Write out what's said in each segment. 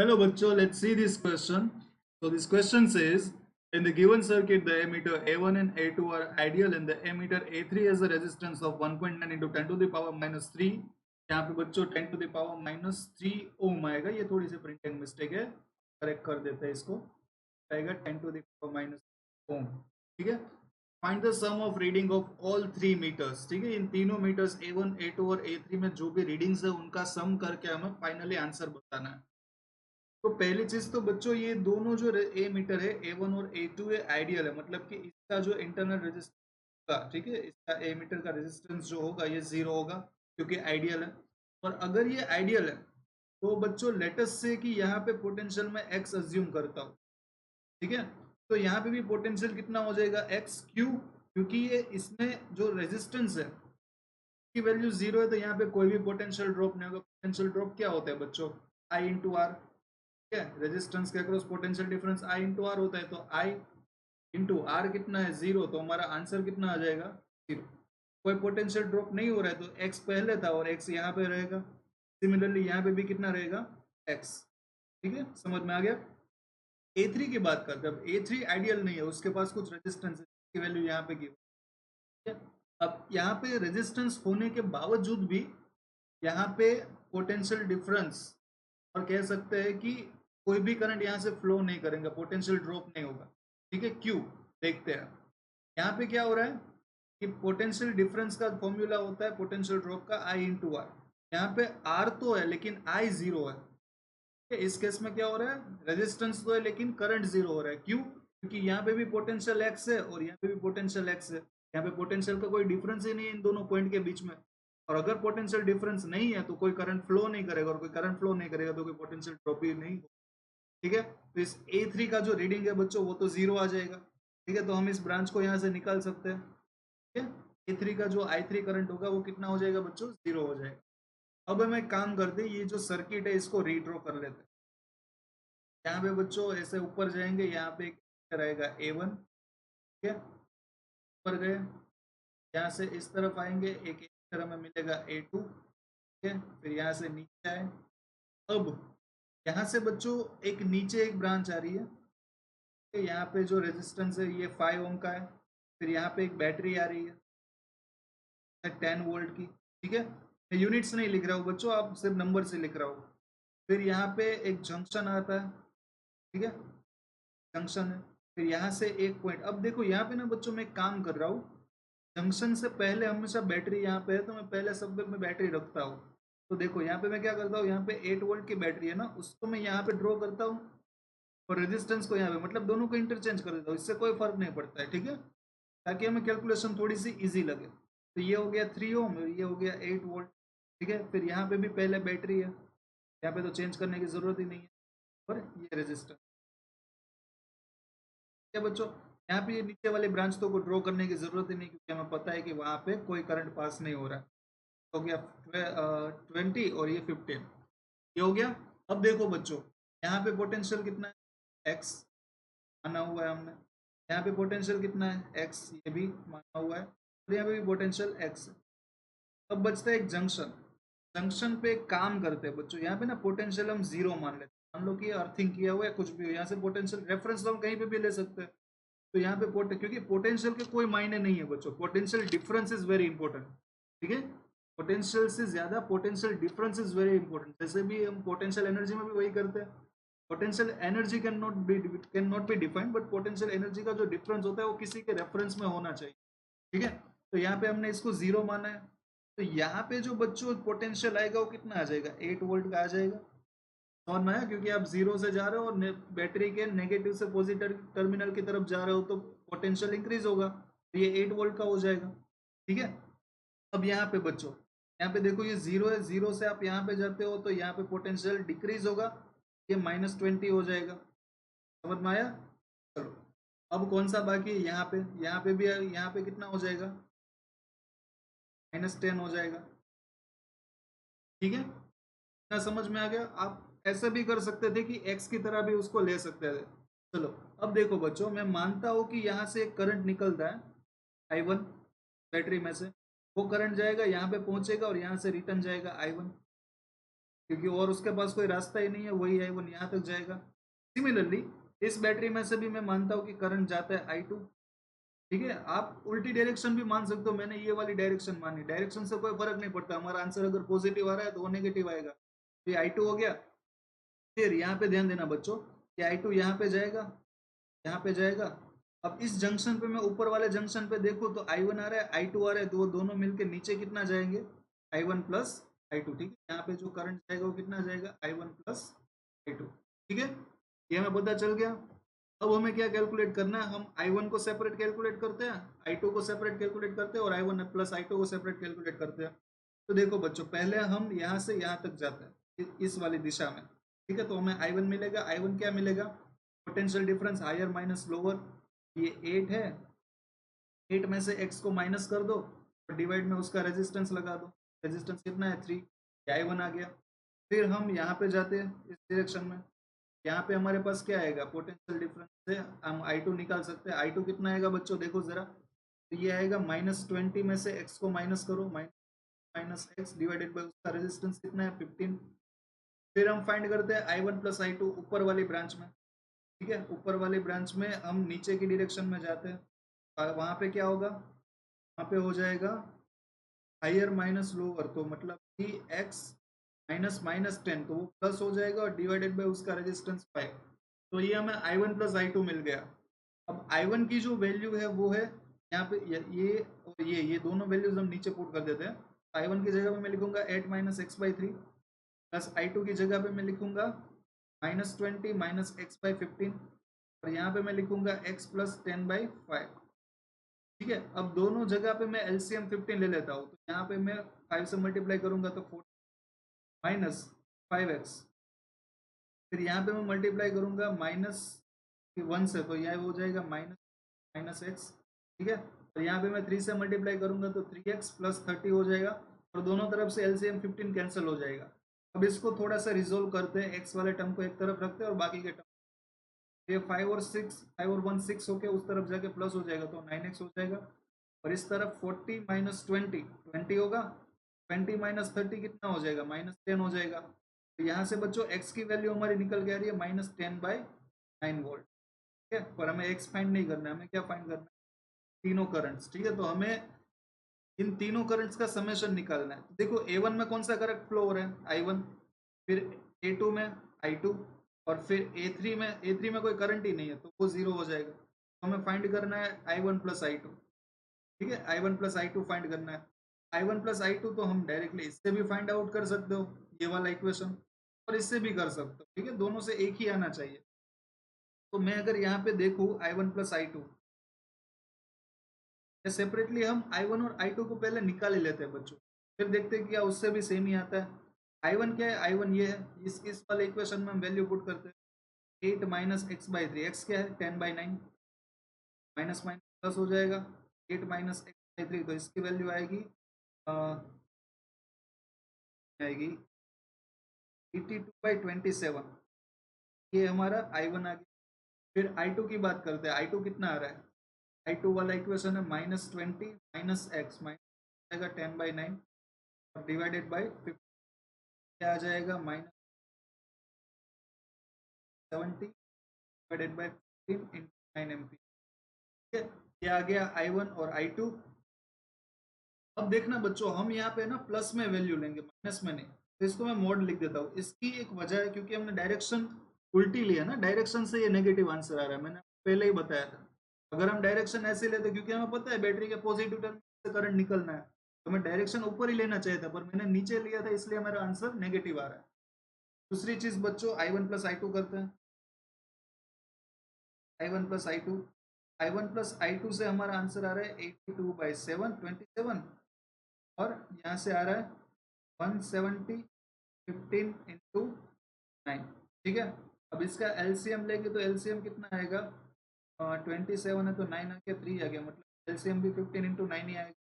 Hello, Bachcho. Let's see this question. So this question says, in the given circuit, the emitter A1 and A2 are ideal, and the emitter A3 has a resistance of 1.9 into 10 to the power minus 3. यहाँ पे बच्चों 10 to the power minus 3 ओम आएगा. ये थोड़ी सी printing mistake है, correct कर देते हैं इसको. आएगा 10 to the power minus ohm. ठीक है. Find the sum of reading of all three meters. ठीक है, इन तीनों मीटर्स A1, A2 और A3 में जो भी रीडिंग्स है उनका सम करके हमें फाइनली आंसर बताना है. तो पहली चीज तो बच्चों, ये दोनों जो ए मीटर है A1 और A2 है आइडियल है, मतलब कि इसका जो इंटरनल रेजिस्टेंस होगा, ठीक है, इसका ए मीटर का रेजिस्टेंस जो होगा ये 0 होगा क्योंकि आइडियल है. और अगर ये आइडियल है तो बच्चों लेटस से कि यहाँ पे पोटेंशियल में x अज्यूम करता हूँ. ठीक है, तो यहाँ पे भी पोटेंशियल कितना हो जाएगा x. क्यों? क्योंकि ये इसमें जो रेजिस्टेंस है की वैल्यू 0 है, तो यहाँ पे कोई भी पोटेंशियल ड्रॉप नहीं होगा. पोटेंशियल ड्रॉप क्या होता है बच्चों? I into R. रेजिस्टेंस के across potential difference I into R होता है, तो I इंटू आर कितना है? 0. तो हमारा आंसर कितना आ जाएगा? 0. कोई पोटेंशियल ड्रॉप नहीं हो रहा है तो x पहले था और x यहाँ पे रहेगा. सिमिलरली यहाँ पे भी कितना रहेगा? x. ठीक है, समझ में आ गया. A3 की बात करते हैं. अब A3 आइडियल नहीं है, उसके पास कुछ रेजिस्टेंस की वैल्यू यहाँ पे गिवन. अब यहाँ पे रेजिस्टेंस होने के बावजूद भी यहाँ पे पोटेंशियल डिफरेंस, और कह सकते हैं कि कोई भी करंट यहाँ से फ्लो नहीं करेगा, पोटेंशियल ड्रॉप नहीं होगा. ठीक है, क्यों? देखते हैं. यहाँ पे क्या हो रहा है कि पोटेंशियल डिफरेंस का फॉर्मूला होता है पोटेंशियल ड्रॉप का I इंटू आर. यहाँ पे R तो है लेकिन I 0 है. इस केस में क्या हो रहा है? रेजिस्टेंस तो है लेकिन करंट 0 हो रहा है. क्यों? क्योंकि यहाँ पे भी पोटेंशियल x है और यहाँ पे भी पोटेंशियल x है. यहाँ पे पोटेंशियल का कोई डिफरेंस ही नहीं है इन दोनों पॉइंट के बीच में. और अगर पोटेंशियल डिफरेंस नहीं है तो कोई करंट फ्लो नहीं करेगा, और कोई करंट फ्लो नहीं करेगा तो कोई पोटेंशियल ड्रॉप ही नहीं. ठीक है, तो इस A3 का जो रीडिंग है बच्चों वो तो 0 आ जाएगा. ठीक है, तो हम इस ब्रांच को यहाँ से निकाल सकते हैं. ठीक है, A3 का जो I3 करंट होगा वो कितना हो जाएगा बच्चों? 0 हो जाएगा. अब हम एक काम करते हैं, ये जो सर्किट है इसको रीड्रॉ कर लेते हैं. यहाँ पे बच्चों ऐसे ऊपर जाएंगे, यहाँ पे एक रहेगा A1. ठीक है, ऊपर गए, यहाँ से इस तरफ आएंगे, एक तरफ में मिलेगा A2. ठीक है, फिर यहाँ से नीचे आए. अब यहाँ से बच्चों एक नीचे एक ब्रांच आ रही है. यहाँ पे जो रेजिस्टेंस है ये 5 ओम का है. फिर यहाँ पे एक बैटरी आ रही है 10 वोल्ट की. ठीक है, मैं यूनिट्स नहीं लिख रहा हूँ बच्चों, आप सिर्फ नंबर से लिख रहा हूँ. फिर यहाँ पे एक जंक्शन आता है. ठीक है, जंक्शन है. फिर यहाँ से एक पॉइंट. अब देखो यहाँ पे ना बच्चों मैं काम कर रहा हूँ, जंक्शन से पहले हमेशा बैटरी यहाँ पे है तो मैं पहले सब में बैटरी रखता हूँ. तो देखो यहाँ पे मैं क्या करता हूँ, यहाँ पे 8 वोल्ट की बैटरी है ना, उसको मैं यहाँ पे ड्रॉ करता हूँ और रेजिस्टेंस को यहाँ पे, मतलब दोनों को इंटरचेंज कर देता हूँ, इससे कोई फर्क नहीं पड़ता है. ठीक है, ताकि हमें कैलकुलेशन थोड़ी सी इजी लगे. तो ये हो गया 3 ओम, ये हो गया 8 वोल्ट. ठीक है, फिर यहाँ पे भी पहले बैटरी है, यहाँ पे तो चेंज करने की जरूरत ही नहीं है. और ये रेजिस्टेंस. क्या बच्चों, यहाँ पे ये नीचे वाले ब्रांच तो को ड्रॉ करने की जरूरत ही नहीं, क्योंकि हमें पता है कि वहाँ पे कोई करंट पास नहीं हो रहा है. हो गया 20 और ये 15. ये हो गया. अब देखो बच्चों, यहाँ पे पोटेंशियल कितना है? x माना हुआ है हमने. यहाँ पे पोटेंशियल कितना है? x, ये भी माना हुआ है. और यहाँ पे भी पोटेंशियल x है. अब बचता है एक जंक्शन. जंक्शन पे एक काम करते हैं बच्चों, यहाँ पे ना पोटेंशियल हम 0 मान लेते हैं. मान लो कि अर्थिंग किया हुआ है, कुछ भी हो, यहाँ से पोटेंशियल रेफरेंस तो हम कहीं पे भी ले सकते हैं. तो यहाँ पे क्योंकि पोटेंशियल के कोई मायने नहीं है बच्चों, potential difference is very important. ठीक है, पोटेंशियल से ज्यादा potential difference is very important. जैसे भी हम पोटेंशियल एनर्जी में भी वही करते हैं. Potential energy can not be defined, but potential energy का जो डिफरेंस होता है वो किसी के रेफरेंस में होना चाहिए. ठीक है, तो यहाँ पे हमने इसको 0 माना है. तो यहाँ पे जो बच्चों पोटेंशियल आएगा वो कितना आ जाएगा? 8 वोल्ट का आ जाएगा. समझ में आया? क्योंकि आप 0 से जा रहे हो और बैटरी के नेगेटिव से पॉजिटिव टर्मिनल की तरफ जा रहे हो तो पोटेंशियल इंक्रीज होगा, तो ये 8 वोल्ट का हो जाएगा. ठीक है, अब यहाँ पे बच्चों, यहाँ पे देखो ये 0 है, 0 से आप यहाँ पे जाते हो तो यहाँ पे पोटेंशियल डिक्रीज होगा, ये -20 हो जाएगा. समझ में आया? चलो, अब कौन सा बाकी है? यहाँ पे भी, यहाँ पे कितना हो जाएगा? -10 हो जाएगा. ठीक है, इतना समझ में आ गया? आप ऐसा भी कर सकते थे कि x की तरह भी उसको ले सकते थे. चलो, अब देखो बच्चों, मैं मानता हूं कि यहाँ से एक करंट निकलता है I1 बैटरी में से. वो करंट जाएगा यहाँ पे पहुंचेगा और यहाँ से रिटर्न जाएगा I1. क्योंकि और उसके पास कोई रास्ता ही नहीं है, वही I1 यहाँ तक जाएगा। सिमिलरली इस बैटरी में से भी मैं मानता हूँ कि करंट जाता है I2। ठीक है, आप उल्टी डायरेक्शन भी मान सकते हो, मैंने ये वाली डायरेक्शन मानी, डायरेक्शन से कोई फर्क नहीं पड़ता, हमारा आंसर अगर पॉजिटिव आ रहा है तो वो नेगेटिव आएगा। ये I2 हो गया। फिर यहाँ पे ध्यान देना बच्चों कि I2 यहाँ पे जाएगा, यहाँ पे जाएगा। अब इस जंक्शन पे मैं ऊपर वाले जंक्शन पे देखूँ तो I1 आ रहा है, I2 आ रहा है, तो वो दोनों मिलके नीचे कितना जाएंगे, I1 प्लस I2। ठीक है, यहाँ पे जो करंट जाएगा वो कितना जाएगा, I1 प्लस I2। ठीक है, ये हमें पता चल गया। अब हमें क्या कैलकुलेट करना है, हम I1 को सेपरेट कैलकुलेट करते हैं, I2 को सेपरेट कैलकुलेट करते हैं और I1 प्लस I2 को सेपरेट कैलकुलेट करते हैं। तो देखो बच्चों, पहले हम यहाँ से यहाँ तक जाते हैं इस वाली दिशा में। ठीक है, तो हमें I1 मिलेगा, I1 क्या मिलेगा, potential difference higher minus lower, ये 8 है, 8 में से x को माइनस कर दो और डिवाइड में उसका रेजिस्टेंस लगा दो, रेजिस्टेंस कितना है 3, I1 आ गया। फिर हम यहाँ पे जाते हैं इस डायरेक्शन में, यहाँ पे हमारे पास क्या आएगा, पोटेंशियल डिफरेंस से हम I2 निकाल सकते हैं। I2 कितना आएगा बच्चों, देखो जरा, तो ये आएगा -20 में से x को माइनस करो, माइनस एक्स डिवाइडेड बाई उसका रेजिस्टेंस कितना है 15। फिर हम फाइंड करते हैं I1 प्लस I2 ऊपर वाली ब्रांच में। ठीक है, ऊपर वाली ब्रांच में हम नीचे की डायरेक्शन में जाते हैं, वहाँ पे क्या होगा, वहाँ पे हो जाएगा हायर माइनस लोअर, तो मतलब कि x माइनस -10, तो वो प्लस हो जाएगा और डिवाइडेड बाय उसका रेजिस्टेंस 5। तो ये हमें I1 प्लस I2 मिल गया। अब I1 की जो वैल्यू है वो है यहाँ पे ये और ये दोनों वैल्यूज हम नीचे पुट कर देते हैं। I1 की जगह पे मैं लिखूंगा 8 minus x by 3, plus I2 की जगह पे मैं लिखूंगा -20 माइनस एक्स बाई 15, और यहाँ पे मैं लिखूंगा x प्लस 10/5। ठीक है, अब दोनों जगह पे मैं एलसीएम 15 ले लेता हूँ, तो यहाँ पे मैं 5 से मल्टीप्लाई करूंगा तो 4 माइनस 5x, फिर यहाँ पे मैं मल्टीप्लाई करूंगा -1 से, तो यह हो जाएगा माइनस एक्स। ठीक है, और यहाँ पे मैं 3 से मल्टीप्लाई करूंगा तो 3x प्लस 30 हो जाएगा, और दोनों तरफ से एलसीएम 15 कैंसिल हो जाएगा। अब इसको थोड़ा सा रिजोल्व करते हैं, एक्स वाले टर्म को एक तरफ रखते हैं और बाकी के टर्म, ये 5 और 1 6 होके उस तरफ जाके प्लस हो जाएगा तो 9x हो जाएगा, और इस तरफ 40 माइनस 20 होगा, 20 माइनस 30 कितना हो जाएगा, -10 हो जाएगा। तो यहाँ से बच्चों x की वैल्यू हमारी निकल के आ रही है -10/9 वोल्ट। ठीक है, पर हमें x फाइंड नहीं करना है, हमें क्या फाइंड करना है, तीनों करंट्स। ठीक है, तो हमें इन तीनों करंट्स का समेशन निकालना है। देखो A1 में कौन सा करंट फ्लो हो रहा है, I1, फिर A2 में I2, और फिर A3 में कोई करंट ही नहीं है तो वो 0 हो जाएगा। तो हमें फाइंड करना है I1 प्लस I2। ठीक है, I1 प्लस I2 फाइंड करना है। I1 प्लस I2 तो हम डायरेक्टली इससे भी फाइंड आउट कर सकते हो, ये वाला इक्वेशन, और इससे भी कर सकते हो। ठीक है, दोनों से एक ही आना चाहिए। तो मैं अगर यहाँ पे देखूँ I1 प्लस I2, सेपरेटली हम I1 और I2 को पहले निकाल ही लेते हैं बच्चों, फिर देखते हैं क्या उससे भी सेम ही आता है। I1 क्या है, I1 ये है, इस वाले इक्वेशन में हम वैल्यू पुट करते हैं, 8 माइनस एक्स बाई 3, एक्स क्या है 10/9, माइनस माइनस प्लस हो जाएगा, 8 माइनस एक्स बाई 3, तो इसकी वैल्यू आएगी आएगी 82/27। ये हमारा I1 आ गया। फिर I2 की बात करते हैं, I2 कितना आ रहा है, I2 वाला इक्वेशन है -20 माइनस एक्स माइनस आएगा 10/9 और डिवाइडेड बाई 50, क्या आ जाएगा -70 डिवाइडेड बाई 15 इंटू 9 एम्पी। ठीक है, ये आ गया I1 और I2। अब देखना बच्चों, हम यहाँ पे ना प्लस में वैल्यू लेंगे, माइनस में नहीं, तो इसको मैं मोड लिख देता हूँ। इसकी एक वजह है क्योंकि हमने डायरेक्शन उल्टी लिया ना, डायरेक्शन से ये नेगेटिव आंसर आ रहा है, मैंने पहले ही बताया था। अगर हम डायरेक्शन ऐसे लेते, क्योंकि हमें पता है बैटरी के पॉजिटिव टर्मिनल से करंट निकलना है, तो मैं डायरेक्शन ऊपर ही लेना चाहिए था, पर मैंने नीचे लिया था, इसलिए मेरा आंसर नेगेटिव आ रहा है। दूसरी चीज बच्चों, I1 प्लस I2 करते हैं, I1 plus I2, I1 plus I2 से हमारा आंसर आ रहा है 82/7 27, और यहाँ से आ रहा है 170 15 इंटू 9। ठीक है, अब इसका एलसीएम लेंगे तो एलसीएम कितना आएगा, 27 है तो 9 आ गया, 3 आ गया, मतलब एलसीएम भी 15 इंटू 9 ही आएगा।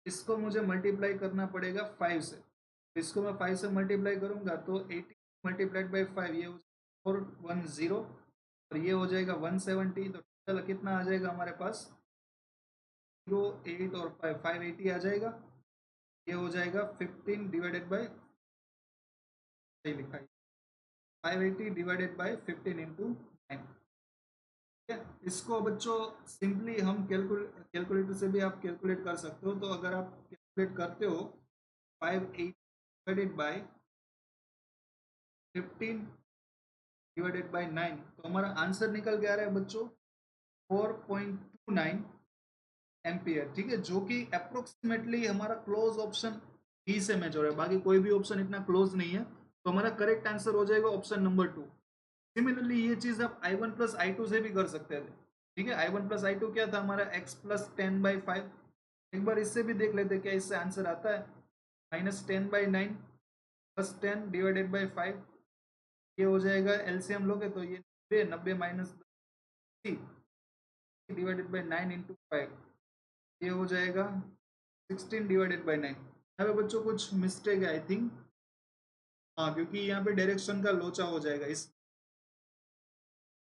इसको मुझे मल्टीप्लाई करना पड़ेगा 5 से, इसको मैं 5 से मल्टीप्लाई करूंगा तो 80 मल्टीप्लाइड बाई 5, ये 410, और ये हो जाएगा 170, तो टोटल कितना आ जाएगा हमारे पास, 0 8 और 5 580 आ जाएगा। ये हो जाएगा 15 डिवाइडेड बाई सही लिखा है 580 डिवाइडेड बाय 15 इंटू 9। इसको बच्चों सिंपली हम कैलकुलेटर से भी आप कैलकुलेट कर सकते हो। तो अगर आप कैलकुलेट करते हो 580 डिवाइडेड बाय 15 डिवाइडेड बाय 9 तो हमारा आंसर निकल के आ रहा है बच्चों 4.29 एम्पियर। ठीक है, जो कि अप्रोक्सीमेटली हमारा क्लोज ऑप्शन बी से मैच हो रहा है, बाकी कोई भी ऑप्शन इतना क्लोज नहीं है। तो हमारा करेक्ट आंसर हो जाएगा ऑप्शन नंबर 2। सिमिलरली ये चीज आप i1 प्लस i2 से भी कर सकते थे। ठीक है, i1 प्लस i2 क्या था हमारा x प्लस 10/5। एक बार इससे भी देख लेते क्या इससे आंसर आता है। -10/9 प्लस 10 डिवाइडेड बाई 5, ये हो जाएगा एलसीएम लोगे तो ये 90 माइनस डिवाइडेड बाई 9 इंटू 5, ये हो जाएगा 16 डिवाइडेड बाई 9। यहाँ पे बच्चों कुछ मिस्टेक है आई थिंक, हाँ, क्योंकि यहाँ पे डायरेक्शन का लोचा हो जाएगा इस।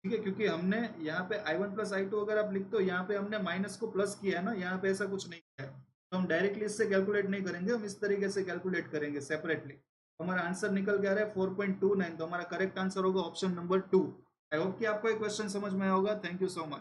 ठीक है, क्योंकि हमने यहाँ पे i1 प्लस i2 अगर आप लिखते हो, यहाँ पे हमने माइनस को प्लस किया है ना, यहाँ पे ऐसा कुछ नहीं किया है। तो हम डायरेक्टली इससे कैलकुलेट नहीं करेंगे, हम इस तरीके से कैलकुलेट करेंगे सेपरेटली। तो हमारा आंसर निकल के आ रहा है 4.29। तो हमारा करेक्ट आंसर होगा ऑप्शन नंबर 2। आई होप कि आपको ये क्वेश्चन समझ में आया होगा। Thank you so much.